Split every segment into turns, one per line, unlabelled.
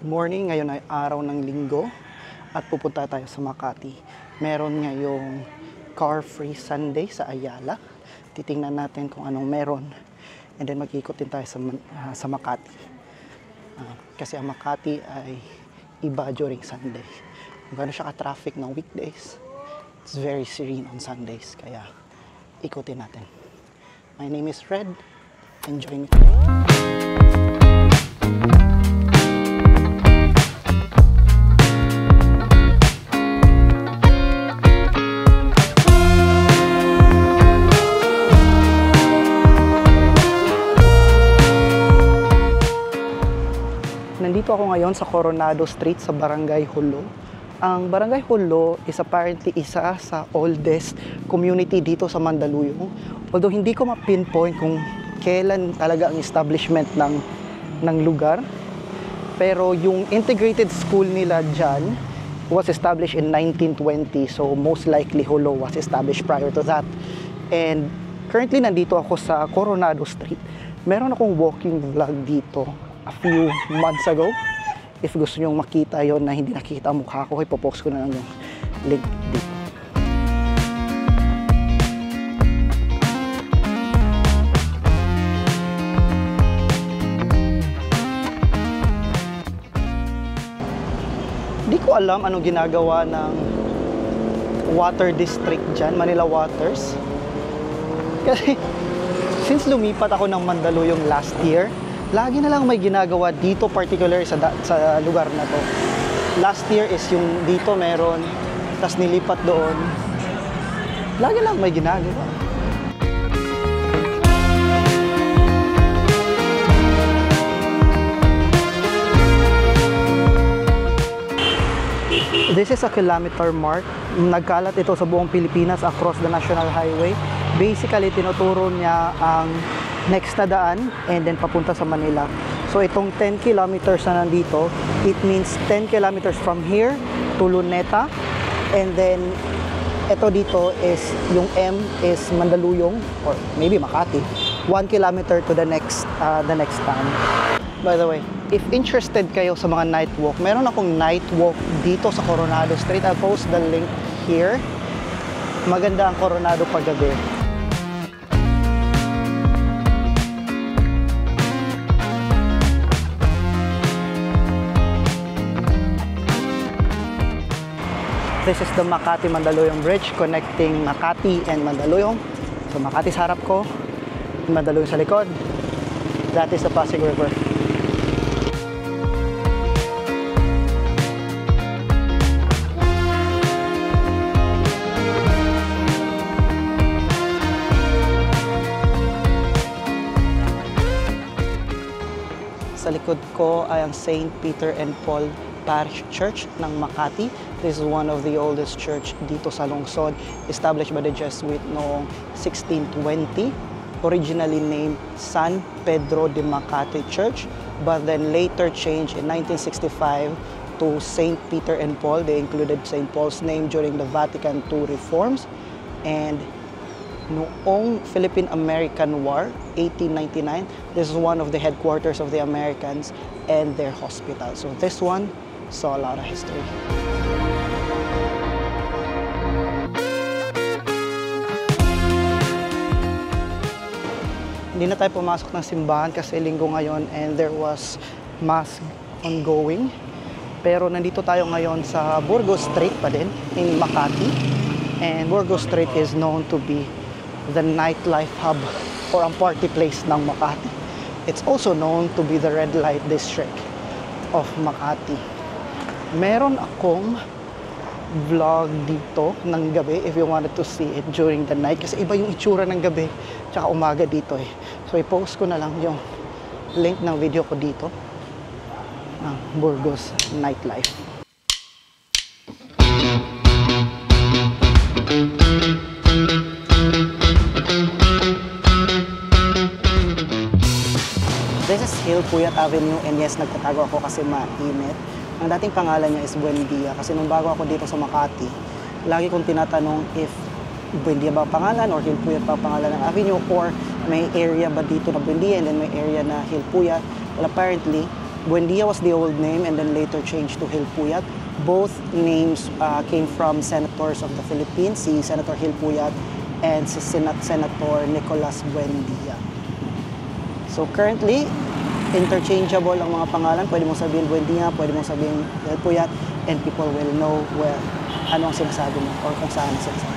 Morning, ngayon ay araw ng linggo at pupunta tayo sa Makati. Meron ngayong car-free Sunday sa Ayala. Titingnan natin kung anong meron. And then mag-ikot din tayo sa Makati. Kasi ang Makati ay iba during Sunday. Kung gano'n siya ka-traffic ng weekdays, it's very serene on Sundays. Kaya ikutin natin. My name is Fred. Enjoy me today. Nandito ako ngayon sa Coronado Street sa Barangay Jolo. Ang Barangay Jolo is apparently isa sa oldest community dito sa Mandaluyong. Although hindi ko ma-pinpoint kung kailan talaga ang establishment ng lugar. Pero yung integrated school nila dyan was established in 1920. So most likely Jolo was established prior to that. And currently nandito ako sa Coronado Street. Meron akong walking vlog dito a few months ago. If gusto nyong makita yon na hindi nakikita ang mukha ko, ipopost ko na lang yung link dito. Di ko alam anong ginagawa ng water district dyan, Manila Waters. Kasi since lumipat ako ng Mandaluyong last year, lagi na lang may ginagawa dito, particular sa lugar na to. Last year is yung dito meron, tas nilipat doon. Lagi lang may ginagawa. This is a kilometer mark. Nagkalat ito sa buong Pilipinas across the National Highway. Basically, tinuturo niya ang next na daan and then papunta sa Manila. So itong 10 kilometers na nandito, it means 10 kilometers from here to Luneta, and then ito dito is yung M is Mandaluyong or maybe Makati, 1 kilometer to the next town. By the way, if interested kayo sa mga night walk, meron akong night walk dito sa Coronado Street. I'll post the link here. Maganda ang Coronado paggabi. This is the Makati-Mandaluyong Bridge connecting Makati and Mandaluyong. So Makati sa harap ko, Mandaluyong sa likod. That is the Pasig River. Sa likod ko ay ang St. Peter and Paul Parish Church ng Makati. This is one of the oldest church dito sa lungsod, established by the Jesuit noong 1620. Originally named San Pedro de Makati Church, but then later changed in 1965 to St. Peter and Paul. They included St. Paul's name during the Vatican II reforms. And noong Philippine-American War, 1899, this is one of the headquarters of the Americans and their hospital. So this one saw a lot of history. Hindi na tayo pumasok ng simbahan kasi linggo ngayon and there was mass ongoing. Pero nandito tayo ngayon sa Burgos Street pa din, in Makati. And Burgos Street is known to be the nightlife hub or ang party place ng Makati. It's also known to be the red light district of Makati. Meron akong vlog dito ng gabi if you wanted to see it during the night kasi iba yung itsura ng gabi tsaka umaga dito eh. So i-post ko na lang yung link ng video ko dito ng Burgos nightlife. This is Hill Puyat Avenue, and yes, nagtatago ako kasi mainit. Ang dating pangalan niya is Buendia kasi nung bago ako dito sa Makati, lagi kong tinatanong if Buendia ba ang pangalan or Hill Puyat ba ang pangalan ng avenue or may area ba dito na Buendia and then may area na Hill Puyat. Well, apparently, Buendia was the old name and then later changed to Hilpuyat. Both names came from senators of the Philippines, si Senator Hilpuyat and si Senator Nicolas Buendia. So currently, interchangeable ang mga pangalan. Pwede mong sabihin Buendia, pwede mong sabihin Hilpuyat, and people will know where, ano ang sinasabi mo or kung saan ang sinasabi.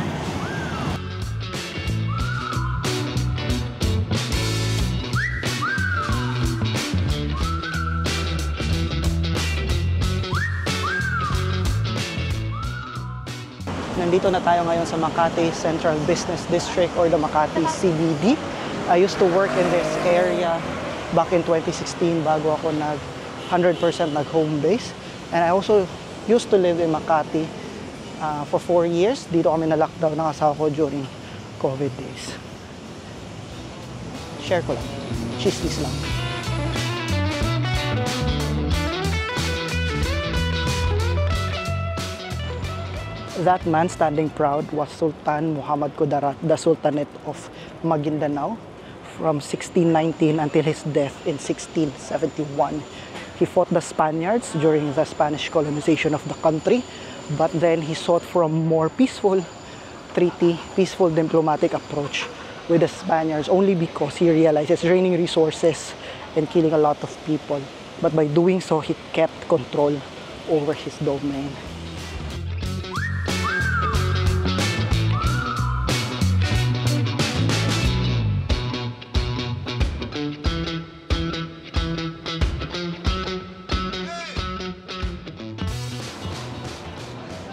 Nandito na tayo ngayon sa Makati Central Business District or the Makati CBD. I used to work in this area back in 2016 bago ako 100% nag-home base. And I also used to live in Makati for 4 years. Dito kami na-lockdown ng asawa ko during COVID days. Share ko lang. Chismis lang. That man standing proud was Sultan Muhammad Kudarat, the Sultanate of Maguindanao from 1619 until his death in 1671. He fought the Spaniards during the Spanish colonization of the country, but then he sought for a more peaceful treaty, peaceful diplomatic approach with the Spaniards only because he realized it's draining resources and killing a lot of people. But by doing so, he kept control over his domain.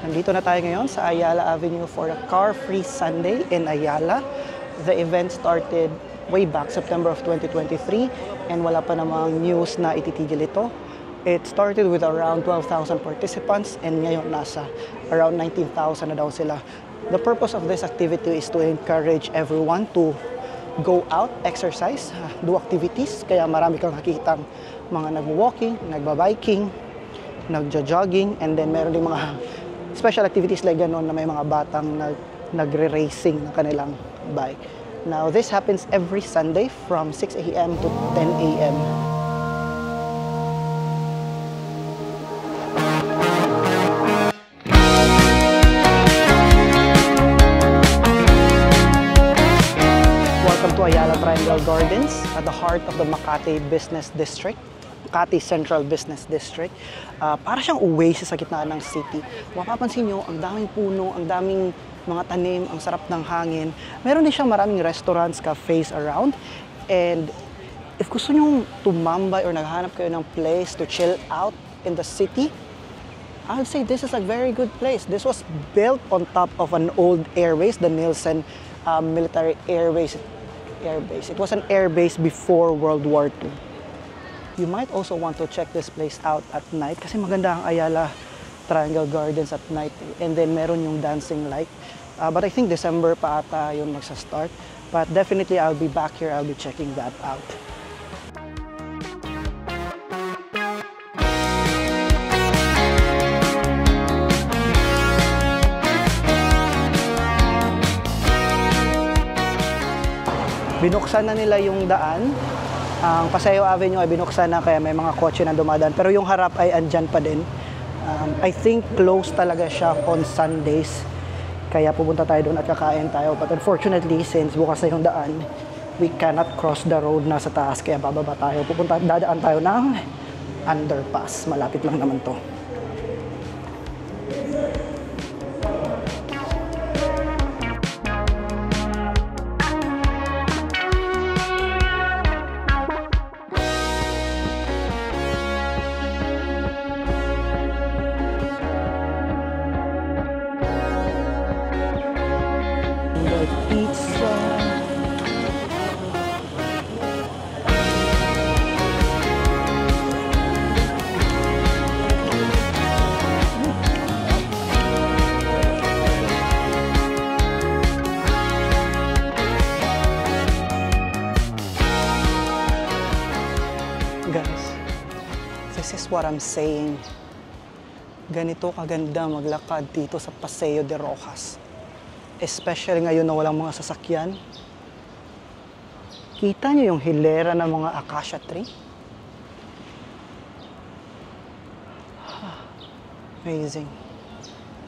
Nandito na tayo ngayon sa Ayala Avenue for a car-free Sunday in Ayala. The event started way back September of 2023 and wala pa namang news na ititigil ito. It started with around 12,000 participants and ngayon nasa around 19,000 na daw sila. The purpose of this activity is to encourage everyone to go out, exercise, do activities. Kaya marami kang nakikitang mga nag-walking, nagba-biking, nagja-jogging, and then meron din mga special activities like gano'n na may mga batang nagre-racing ng kanilang bike. Now, this happens every Sunday from 6 a.m. to 10 a.m. Welcome to Ayala Triangle Gardens at the heart of the Makati Business District. Makati Central Business District. Para siyang oasis sa gitna ng city. Mapapansin nyo, ang daming puno, ang daming mga tanim, ang sarap ng hangin. Meron din siyang maraming restaurants, cafes around. And if gusto nyo tumambay or naghahanap kayo ng place to chill out in the city, I would say this is a very good place. This was built on top of an old airbase, the Nielsen Military Airbase. It was an airbase before World War II. You might also want to check this place out at night kasi maganda ang Ayala Triangle Gardens at night. And then meron yung dancing light. But I think December pa ata yun magsa-start. But definitely I'll be back here. I'll be checking that out. Binuksan na nila yung daan. Ang Paseo Avenue ay binuksan na kaya may mga kotse na dumadaan. Pero yung harap ay andyan pa din. I think closed talaga siya on Sundays. Kaya pupunta tayo doon at kakain tayo. But unfortunately, since bukas na yung daan, we cannot cross the road na sa taas. Kaya bababa tayo. Dadaan tayo ng underpass. Malapit lang naman to. Pizza. Guys, this is what I'm saying. Ganito kaganda maglakad dito sa Paseo de Rojas. Especially ngayon na walang mga sasakyan. Kita niyo yung hilera ng mga acacia tree? Amazing.